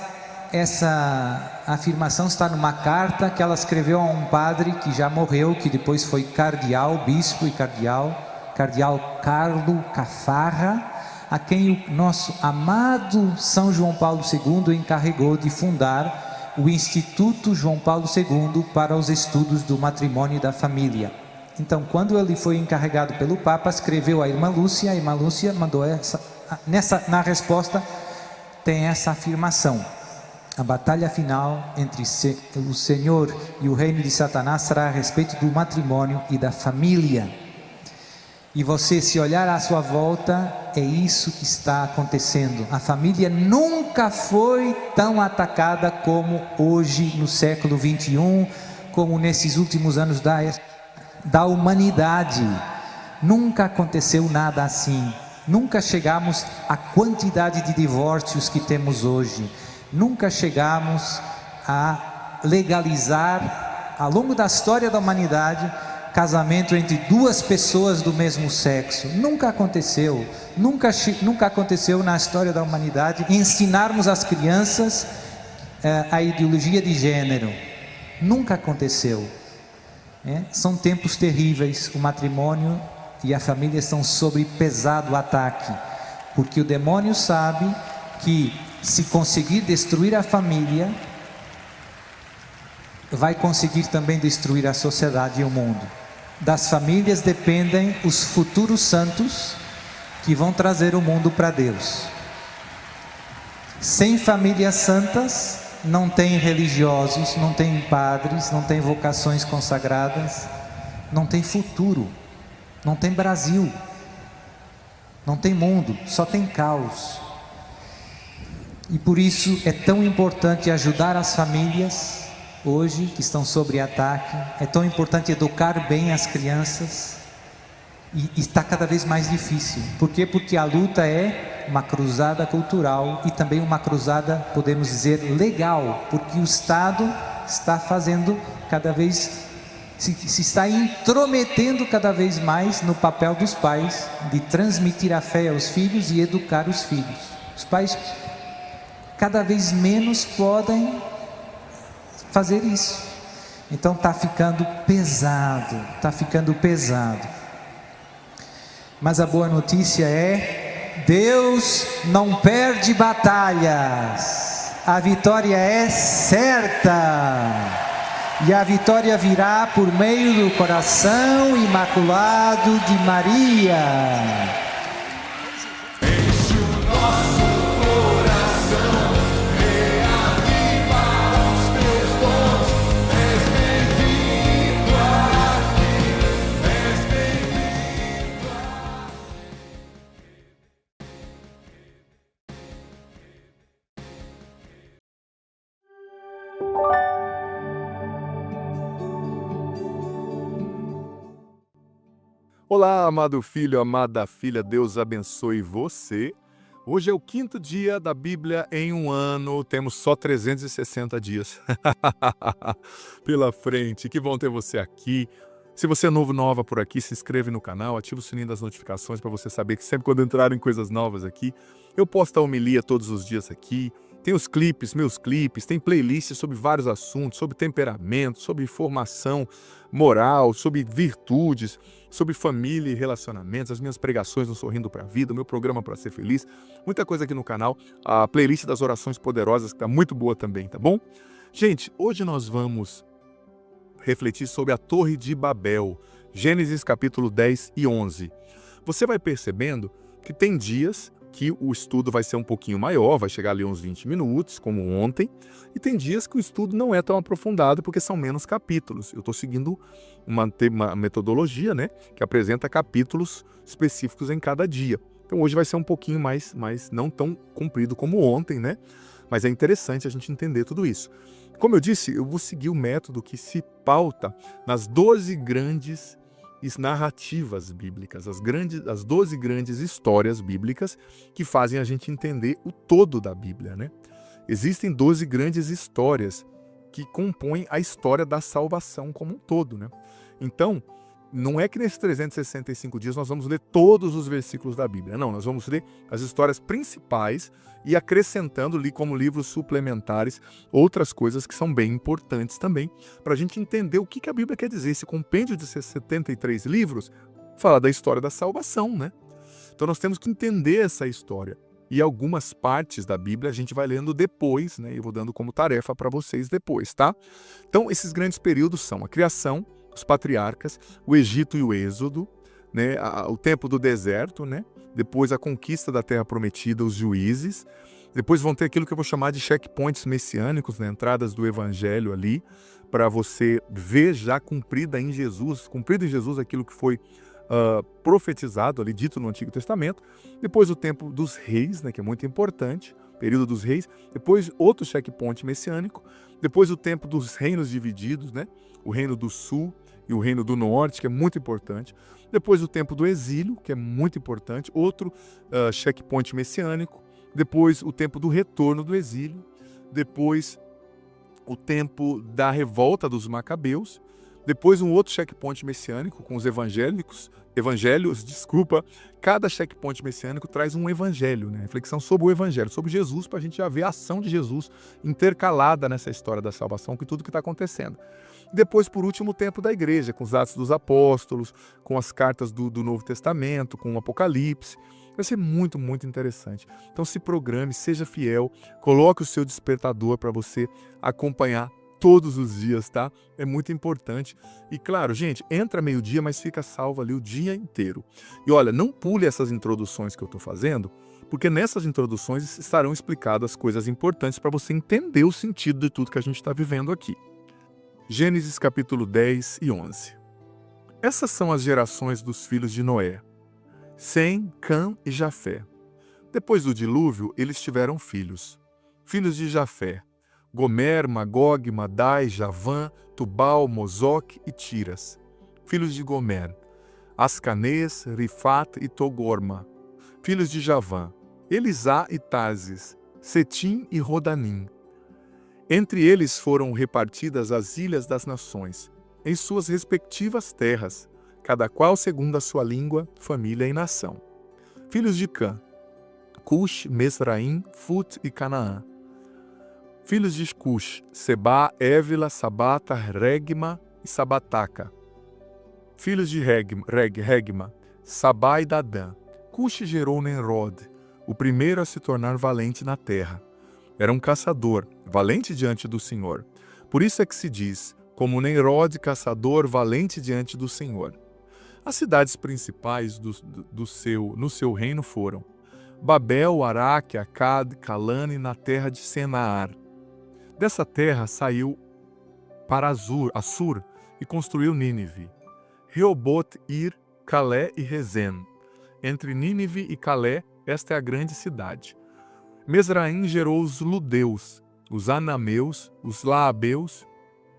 afirmação está numa carta que ela escreveu a um padre que já morreu, que depois foi cardeal, bispo e cardeal Carlo Cafarra, a quem o nosso amado São João Paulo II encarregou de fundar o Instituto João Paulo II para os estudos do matrimônio e da família. Então, quando ele foi encarregado pelo Papa, escreveu a irmã Lúcia. A irmã Lúcia mandou na resposta tem essa afirmação: a batalha final entre o Senhor e o reino de Satanás será a respeito do matrimônio e da família. E você, se olhar à sua volta, é isso que está acontecendo. A família nunca foi tão atacada como hoje, no século 21, como nesses últimos anos da humanidade. Nunca aconteceu nada assim. Nunca chegamos à quantidade de divórcios que temos hoje. Nunca chegamos a legalizar, ao longo da história da humanidade, casamento entre duas pessoas do mesmo sexo. Nunca aconteceu. Nunca aconteceu na história da humanidade ensinarmos às crianças a ideologia de gênero. Nunca aconteceu. São tempos terríveis. O matrimônio e a família estão sob pesado ataque, porque o demônio sabe que, se conseguir destruir a família, vai conseguir também destruir a sociedade e o mundo. Das famílias dependem os futuros santos que vão trazer o mundo para Deus. Sem famílias santas, não tem religiosos, não tem padres, não tem vocações consagradas, não tem futuro, não tem Brasil, não tem mundo, só tem caos. E por isso é tão importante ajudar as famílias hoje que estão sob ataque. É tão importante educar bem as crianças, e está cada vez mais difícil. Por quê? Porque a luta é uma cruzada cultural e também uma cruzada, podemos dizer, legal, porque o Estado está fazendo cada vez, se está intrometendo cada vez mais no papel dos pais de transmitir a fé aos filhos e educar os filhos. Os pais cada vez menos podem fazer isso. Então está ficando pesado, Mas a boa notícia é: Deus não perde batalhas, a vitória é certa. E a vitória virá por meio do coração imaculado de Maria. Olá, amado filho, amada filha, Deus abençoe você. Hoje é o 5º dia da Bíblia em um ano, temos só 360 dias pela frente. Que bom ter você aqui. Se você é novo, nova por aqui, se inscreve no canal, ativa o sininho das notificações para você saber que sempre quando entrarem coisas novas aqui, eu posto a homilia todos os dias aqui. Tem os clipes, meus clipes, tem playlists sobre vários assuntos, sobre temperamento, sobre formação moral, sobre virtudes, sobre família e relacionamentos, as minhas pregações no Sorrindo para a Vida, o meu programa para ser feliz, muita coisa aqui no canal, a playlist das orações poderosas que está muito boa também, tá bom? Gente, hoje nós vamos refletir sobre a Torre de Babel, Gênesis capítulo 10 e 11. Você vai percebendo que tem dias que o estudo vai ser um pouquinho maior, vai chegar ali uns 20 minutos, como ontem, e tem dias que o estudo não é tão aprofundado porque são menos capítulos. Eu estou seguindo uma metodologia, né, que apresenta capítulos específicos em cada dia. Então hoje vai ser um pouquinho mais não tão comprido como ontem, né? Mas é interessante a gente entender tudo isso. Como eu disse, eu vou seguir o método que se pauta nas 12 grandes narrativas bíblicas, as 12 grandes histórias bíblicas que fazem a gente entender o todo da Bíblia, né? Existem 12 grandes histórias que compõem a história da salvação como um todo, né? Então, não é que nesses 365 dias nós vamos ler todos os versículos da Bíblia, não, nós vamos ler as histórias principais e acrescentando ali como livros suplementares outras coisas que são bem importantes também, para a gente entender o que a Bíblia quer dizer. Esse compêndio de 73 livros fala da história da salvação, né? Então nós temos que entender essa história. E algumas partes da Bíblia a gente vai lendo depois, né? Eu vou dando como tarefa para vocês depois, tá? Então esses grandes períodos são a criação, os patriarcas, o Egito e o Êxodo, né? O tempo do deserto, né? Depois a conquista da Terra Prometida, os juízes. Depois vão ter aquilo que eu vou chamar de checkpoints messiânicos, né? Entradas do Evangelho ali, para você ver já cumprido em Jesus aquilo que foi profetizado ali, dito no Antigo Testamento. Depois o tempo dos reis, né? Que é muito importante, período dos reis. Depois outro checkpoint messiânico. Depois o tempo dos reinos divididos, né? O reino do sul e o reino do norte, que é muito importante. Depois o tempo do exílio, que é muito importante, outro checkpoint messiânico. Depois o tempo do retorno do exílio. Depois o tempo da revolta dos macabeus. Depois um outro checkpoint messiânico com os evangelhos. Cada checkpoint messiânico traz um evangelho, né? Reflexão sobre o evangelho, sobre Jesus, para a gente já ver a ação de Jesus intercalada nessa história da salvação, com tudo que está acontecendo. Depois, por último, o tempo da igreja, com os Atos dos Apóstolos, com as cartas do Novo Testamento, com o Apocalipse. Vai ser muito, muito interessante. Então se programe, seja fiel, coloque o seu despertador para você acompanhar todos os dias, tá? É muito importante. E claro, gente, entra meio-dia, mas fica salvo ali o dia inteiro. E olha, não pule essas introduções que eu estou fazendo, porque nessas introduções estarão explicadas coisas importantes para você entender o sentido de tudo que a gente está vivendo aqui. Gênesis capítulo 10 e 11. Essas são as gerações dos filhos de Noé, Sem, Cã e Jafé. Depois do dilúvio, eles tiveram filhos. Filhos de Jafé: Gomer, Magog, Madai, Javã, Tubal, Mozoque e Tiras. Filhos de Gomer: Ascanês, Rifat e Togorma. Filhos de Javã: Elisá e Tarsis, Setim e Rodanim. Entre eles foram repartidas as ilhas das nações, em suas respectivas terras, cada qual segundo a sua língua, família e nação. Filhos de Cã: Cush, Mesraim, Fut e Canaã. Filhos de Cush: Sebá, Évila, Sabata, Regma e Sabataca. Filhos de Regma: Sabá e Dadã. Cush gerou Nemrod, o primeiro a se tornar valente na terra. Era um caçador, valente diante do Senhor. Por isso é que se diz, como Nemrod, caçador, valente diante do Senhor. As cidades principais no seu reino foram Babel, Araque, Acad, Calane, na terra de Senaar. Dessa terra saiu para Assur e construiu Nínive. Reobote, Ir, Calé e Rezen. Entre Nínive e Calé, esta é a grande cidade. Mesraim gerou os Ludeus, os Anameus, os Laabeus,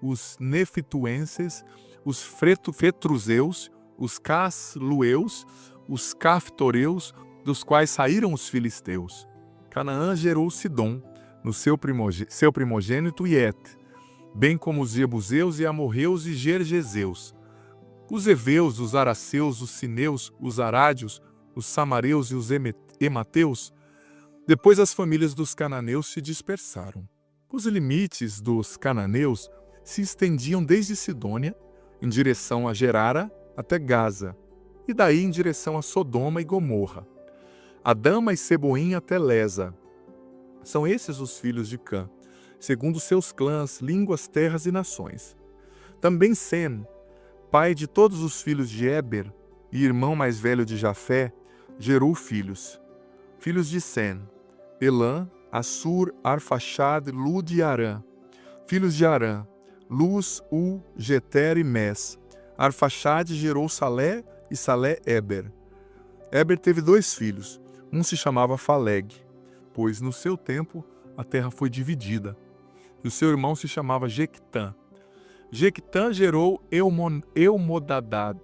os Nefituenses, os Fetruzeus, os Caslueus, os Caftoreus, dos quais saíram os filisteus. Canaã gerou Sidom, no seu primogênito Et, bem como os Jebuseus e Amorreus e Gergeseus. Os Eveus, os Araceus, os Sineus, os Arádios, os Samareus e os Emateus. Depois as famílias dos cananeus se dispersaram. Os limites dos cananeus se estendiam desde Sidônia, em direção a Gerara, até Gaza, e daí em direção a Sodoma e Gomorra. Adama e Seboim até Lesa. São esses os filhos de Cã, segundo seus clãs, línguas, terras e nações. Também Sem, pai de todos os filhos de Éber e irmão mais velho de Jafé, gerou filhos. Filhos de Sem: Elã, Assur, Arfaxad, Lud e Arã. Filhos de Arã: Luz, U, Geter e Mes. Arfaxad gerou Salé e Salé Éber. Éber teve 2 filhos. Um se chamava Faleg, pois no seu tempo a terra foi dividida. E o seu irmão se chamava Jequitã. Jequitã gerou Eumodad,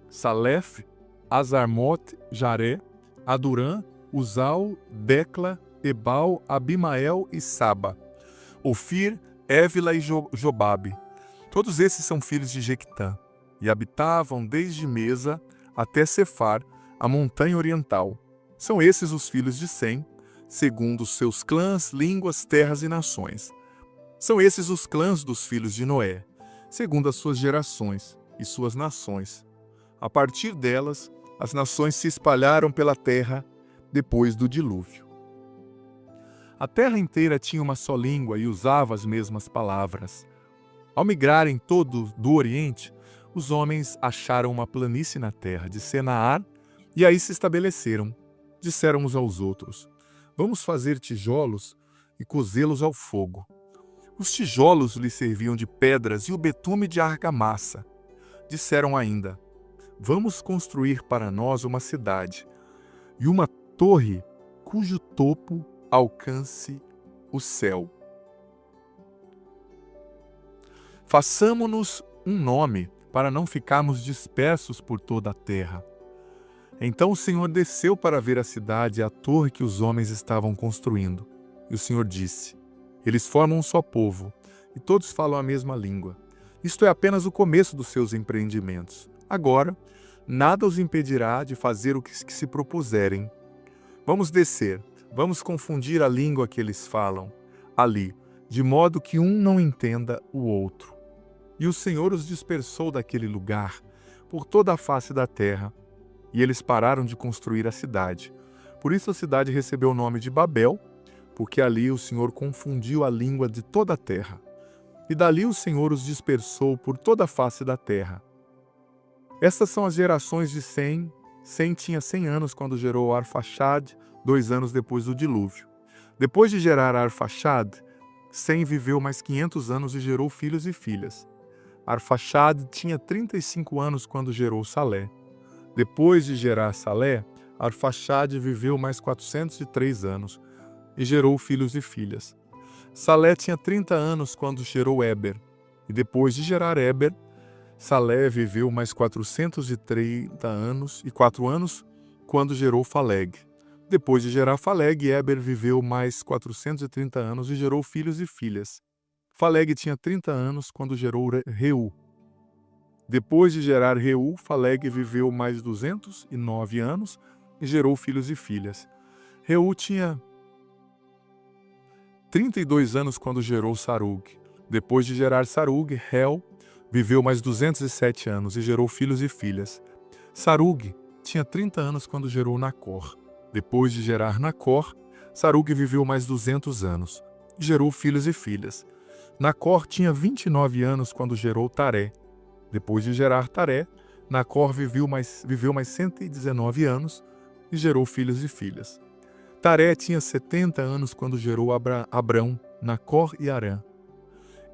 Salef, Azarmote, Jaré, Adurã, Uzal, Decla, Ebal, Abimael e Saba. Ofir, Évila e Jobabe. Todos esses são filhos de Jequitã, e habitavam desde Mesa até Cefar, a montanha oriental. São esses os filhos de Sem, segundo os seus clãs, línguas, terras e nações. São esses os clãs dos filhos de Noé, segundo as suas gerações e suas nações. A partir delas, as nações se espalharam pela terra depois do dilúvio. A terra inteira tinha uma só língua e usava as mesmas palavras. Ao migrarem todos do Oriente, os homens acharam uma planície na terra de Senaar e aí se estabeleceram. Disseram uns aos outros: vamos fazer tijolos e cozê-los ao fogo. Os tijolos lhe serviam de pedras e o betume de argamassa. Disseram ainda: vamos construir para nós uma cidade e uma torre cujo topo alcance o céu. Façamo-nos um nome para não ficarmos dispersos por toda a terra. Então o Senhor desceu para ver a cidade e a torre que os homens estavam construindo. E o Senhor disse: eles formam um só povo, e todos falam a mesma língua. Isto é apenas o começo dos seus empreendimentos. Agora, nada os impedirá de fazer o que se propuserem. Vamos descer, vamos confundir a língua que eles falam ali, de modo que um não entenda o outro. E o Senhor os dispersou daquele lugar, por toda a face da terra, e eles pararam de construir a cidade. Por isso a cidade recebeu o nome de Babel, porque ali o Senhor confundiu a língua de toda a terra. E dali o Senhor os dispersou por toda a face da terra. Estas são as gerações de Sem. Sem tinha 100 anos quando gerou Arfaxad, 2 anos depois do dilúvio. Depois de gerar Arfaxad, Sem viveu mais 500 anos e gerou filhos e filhas. Arfaxad tinha 35 anos quando gerou Salé. Depois de gerar Salé, Arfaxad viveu mais 403 anos e gerou filhos e filhas. Salé tinha 30 anos quando gerou Éber, e depois de gerar Éber, Salé viveu mais 430 anos e 4 anos quando gerou Faleg. Depois de gerar Faleg, Éber viveu mais 430 anos e gerou filhos e filhas. Faleg tinha 30 anos quando gerou Reu. Depois de gerar Reu, Faleg viveu mais 209 anos e gerou filhos e filhas. Reu tinha 32 anos quando gerou Sarug. Depois de gerar Sarug, Hel viveu mais 207 anos e gerou filhos e filhas. Sarug tinha 30 anos quando gerou Nacor. Depois de gerar Nacor, Sarug viveu mais 200 anos e gerou filhos e filhas. Nacor tinha 29 anos quando gerou Taré. Depois de gerar Taré, Nacor viveu mais 119 anos e gerou filhos e filhas. Taré tinha 70 anos quando gerou Abrão, Nacor e Harã.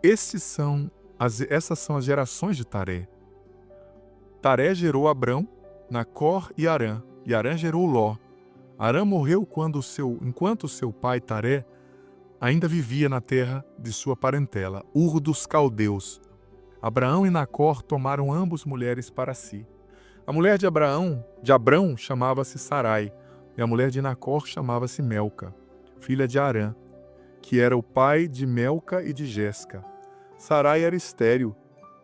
Essas são as gerações de Taré. Taré gerou Abrão, Nacor e Harã gerou Ló. Harã morreu enquanto seu pai Taré ainda vivia na terra de sua parentela, Ur dos Caldeus. Abraão e Nacor tomaram ambos mulheres para si. A mulher de Abrão chamava-se Sarai, e a mulher de Nacor chamava-se Melca, filha de Harã, que era o pai de Melca e de Jesca. Sarai era estéril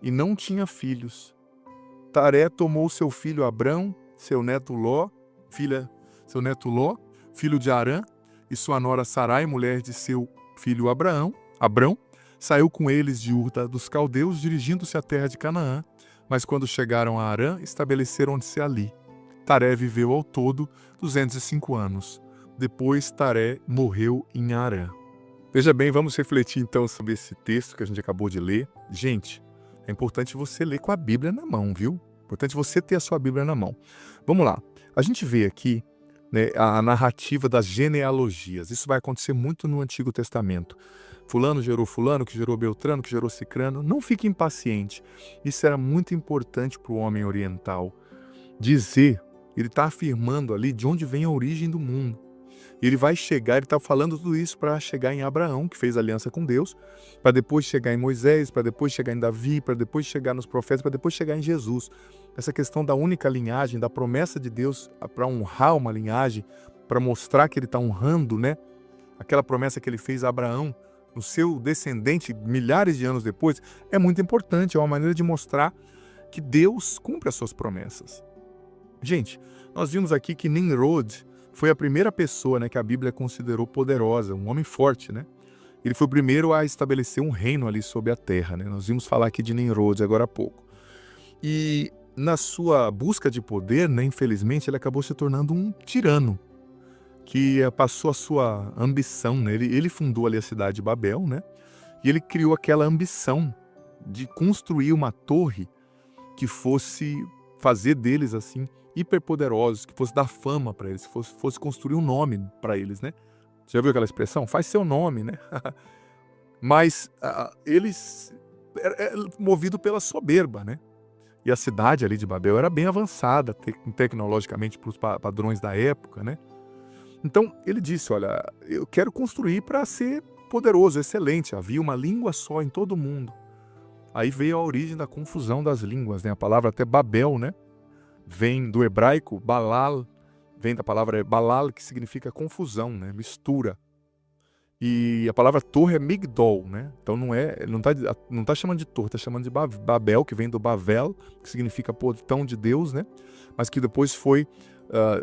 e não tinha filhos. Taré tomou seu filho Abrão, seu neto Ló, filho de Harã, e sua nora Sarai, mulher de seu filho Abrão, saiu com eles de Ur dos Caldeus, dirigindo-se à terra de Canaã, mas quando chegaram a Harã, estabeleceram-se ali. Taré viveu ao todo 205 anos. Depois Taré morreu em Harã. Veja bem, vamos refletir então sobre esse texto que a gente acabou de ler. Gente, é importante você ler com a Bíblia na mão, viu? É importante você ter a sua Bíblia na mão. Vamos lá. A gente vê aqui, né, a narrativa das genealogias. Isso vai acontecer muito no Antigo Testamento. Fulano gerou fulano, que gerou Beltrano, que gerou Cicrano. Não fique impaciente. Isso era muito importante para o homem oriental. Dizer, ele está afirmando ali de onde vem a origem do mundo. Ele vai chegar, ele está falando tudo isso para chegar em Abraão, que fez aliança com Deus, para depois chegar em Moisés, para depois chegar em Davi, para depois chegar nos profetas, para depois chegar em Jesus. Essa questão da única linhagem, da promessa de Deus para honrar uma linhagem, para mostrar que ele está honrando, né? Aquela promessa que ele fez a Abraão, no seu descendente, milhares de anos depois, é muito importante, é uma maneira de mostrar que Deus cumpre as suas promessas. Gente, nós vimos aqui que Nimrod foi a primeira pessoa, né, que a Bíblia considerou poderosa, um homem forte, né? Ele foi o primeiro a estabelecer um reino ali sobre a terra, né? Nós vimos falar aqui de Nimrod agora há pouco. E na sua busca de poder, né, infelizmente, ele acabou se tornando um tirano, que passou a sua ambição, né? Ele fundou ali a cidade de Babel, né? E ele criou aquela ambição de construir uma torre que fosse fazer deles assim hiperpoderosos, que fosse dar fama para eles, que fosse construir um nome para eles, né? Você já viu aquela expressão? Faz seu nome, né? Mas eles eram movidos pela soberba, né? E a cidade ali de Babel era bem avançada tecnologicamente para os padrões da época, né? Então ele disse, olha, eu quero construir para ser poderoso, excelente. Havia uma língua só em todo o mundo. Aí veio a origem da confusão das línguas, né? A palavra até Babel, né? Vem do hebraico, balal, vem da palavra balal, que significa confusão, né? Mistura. E a palavra torre é migdol, né? Então não tá chamando de torre, está chamando de Babel, que vem do Bavel, que significa portão de Deus, né? Mas que depois foi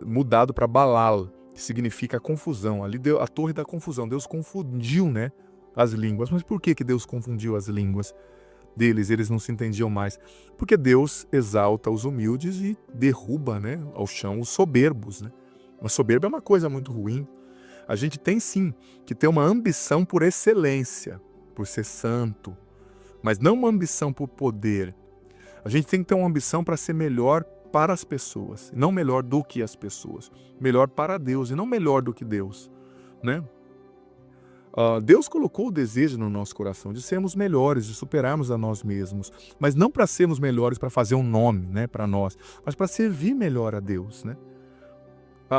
mudado para Balal, que significa confusão. Ali deu a torre da confusão. Deus confundiu, né, as línguas. Mas por que Deus confundiu as línguas deles? Eles não se entendiam mais. Porque Deus exalta os humildes e derruba, né, ao chão os soberbos, né? Uma soberba é uma coisa muito ruim. A gente tem sim que ter uma ambição por excelência, por ser santo, mas não uma ambição por poder. A gente tem que ter uma ambição para ser melhor para as pessoas, não melhor do que as pessoas. Melhor para Deus e não melhor do que Deus, né? Deus colocou o desejo no nosso coração de sermos melhores, de superarmos a nós mesmos, mas não para sermos melhores para fazer um nome, né, para nós, mas para servir melhor a Deus, né?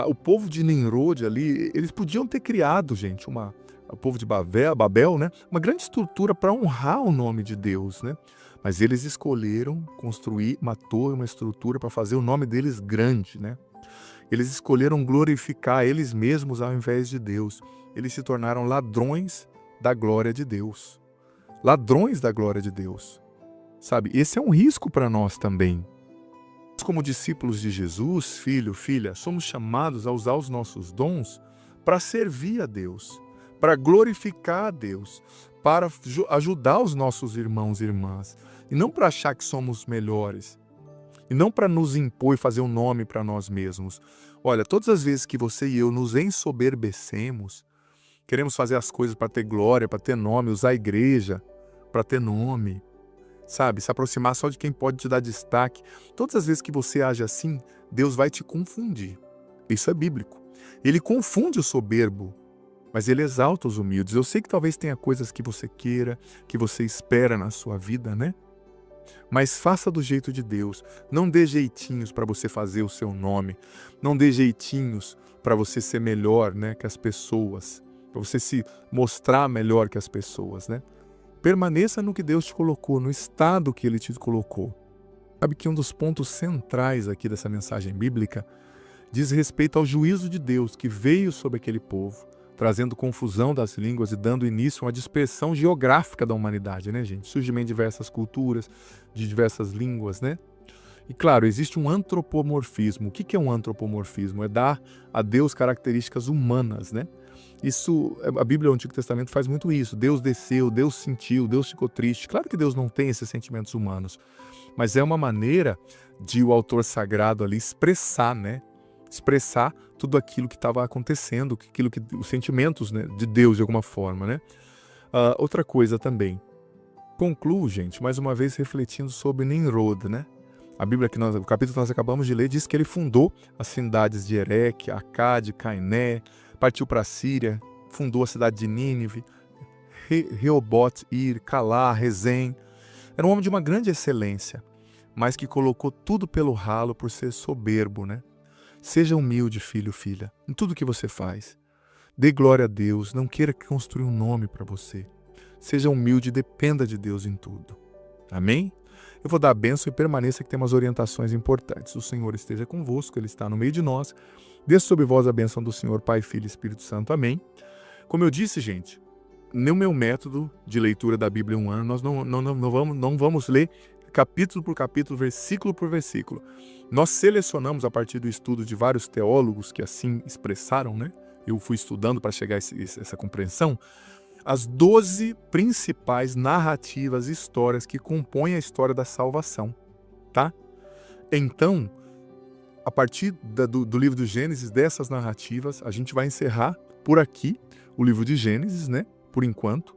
O povo de Nimrod ali, eles podiam ter criado, gente, o povo de Babel, né, uma grande estrutura para honrar o nome de Deus, né? Mas eles escolheram construir uma torre, uma estrutura para fazer o nome deles grande, né? Eles escolheram glorificar eles mesmos ao invés de Deus. Eles se tornaram ladrões da glória de Deus. Ladrões da glória de Deus. Sabe, esse é um risco para nós também. Como discípulos de Jesus, filho, filha, somos chamados a usar os nossos dons para servir a Deus, para glorificar a Deus, para ajudar os nossos irmãos e irmãs, e não para achar que somos melhores, e não para nos impor e fazer um nome para nós mesmos. Olha, todas as vezes que você e eu nos ensoberbecemos, queremos fazer as coisas para ter glória, para ter nome, usar a igreja para ter nome, sabe? Se aproximar só de quem pode te dar destaque. Todas as vezes que você age assim, Deus vai te confundir. Isso é bíblico. Ele confunde o soberbo, mas ele exalta os humildes. Eu sei que talvez tenha coisas que você queira, que você espera na sua vida, né? Mas faça do jeito de Deus. Não dê jeitinhos para você fazer o seu nome. Não dê jeitinhos para você ser melhor, né, que as pessoas. Para você se mostrar melhor que as pessoas, né? Permaneça no que Deus te colocou, no estado que Ele te colocou. Sabe que um dos pontos centrais aqui dessa mensagem bíblica diz respeito ao juízo de Deus que veio sobre aquele povo, trazendo confusão das línguas e dando início a uma dispersão geográfica da humanidade, né, gente? Surgimento de diversas culturas, de diversas línguas, né? E claro, existe um antropomorfismo. O que é um antropomorfismo? É dar a Deus características humanas, né? Isso, a Bíblia, o Antigo Testamento faz muito isso. Deus desceu, Deus sentiu, Deus ficou triste. Claro que Deus não tem esses sentimentos humanos, mas é uma maneira de o autor sagrado ali expressar, né? Expressar tudo aquilo que estava acontecendo, os sentimentos, né, de Deus de alguma forma, né? Outra coisa também. Concluo, gente, mais uma vez refletindo sobre Nimrod, né? A Bíblia, o capítulo que nós acabamos de ler, diz que ele fundou as cidades de Ereque, Acade, Cainé, partiu para a Síria, fundou a cidade de Nínive, Reobote, Ir, Calá, Rezém. Era um homem de uma grande excelência, mas que colocou tudo pelo ralo por ser soberbo, né? Seja humilde, filho, filha, em tudo que você faz. Dê glória a Deus, não queira construir um nome para você. Seja humilde e dependa de Deus em tudo. Amém? Eu vou dar a bênção e permaneça que tem umas orientações importantes. O Senhor esteja convosco, Ele está no meio de nós. Desça sobre vós a bênção do Senhor, Pai, Filho e Espírito Santo. Amém. Como eu disse, gente, no meu método de leitura da Bíblia em um ano, nós não vamos ler capítulo por capítulo, versículo por versículo. Nós selecionamos a partir do estudo de vários teólogos que assim expressaram, né? Eu fui estudando para chegar a essa compreensão, as 12 principais narrativas, histórias que compõem a história da salvação, tá? Então, a partir do livro do Gênesis, dessas narrativas, a gente vai encerrar por aqui o livro de Gênesis, né? Por enquanto,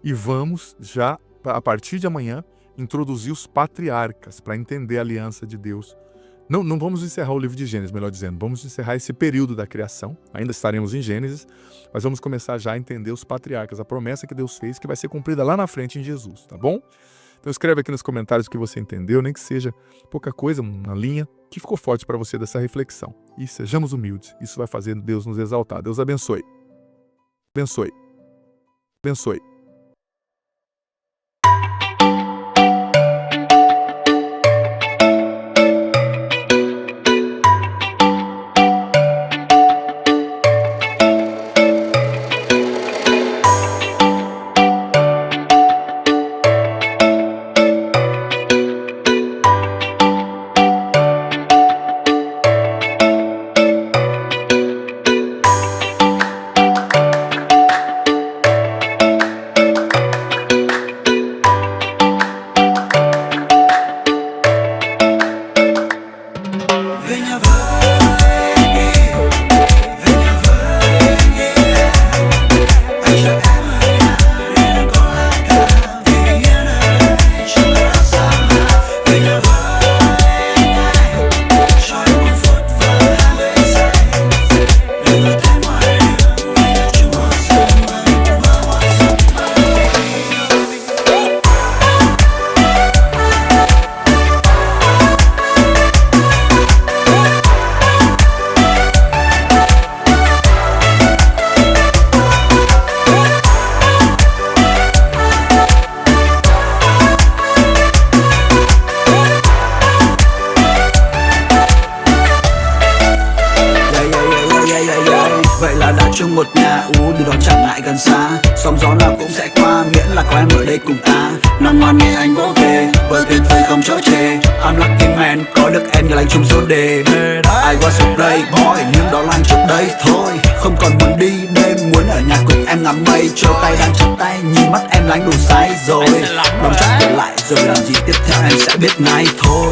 e vamos já, a partir de amanhã, introduzir os patriarcas para entender a aliança de Deus. Não vamos encerrar o livro de Gênesis, melhor dizendo, vamos encerrar esse período da criação, ainda estaremos em Gênesis, mas vamos começar já a entender os patriarcas, a promessa que Deus fez, que vai ser cumprida lá na frente em Jesus, tá bom? Então escreve aqui nos comentários o que você entendeu, nem que seja pouca coisa, uma linha que ficou forte para você dessa reflexão. E sejamos humildes, isso vai fazer Deus nos exaltar. Deus abençoe. Abençoe. Abençoe. chung một nhà, từ đó chẳng ngại gần xa. Sóng gió nào cũng sẽ qua, miễn là có em ở đây cùng ta. Năm ngoan nghe anh vỗ về, với tuyệt vời không chối chê. I'm lucky man, có được em là anh chung số đề. I was a playboy, nhưng đó là anh trước đây thôi. Không còn muốn đi đêm, muốn ở nhà cùng em ngắm mây trôi. Tay đang trong tay, nhìn mắt em là anh đủ say rồi. Đóng chắc trở lại rồi làm gì tiếp theo em sẽ biết ngay thôi.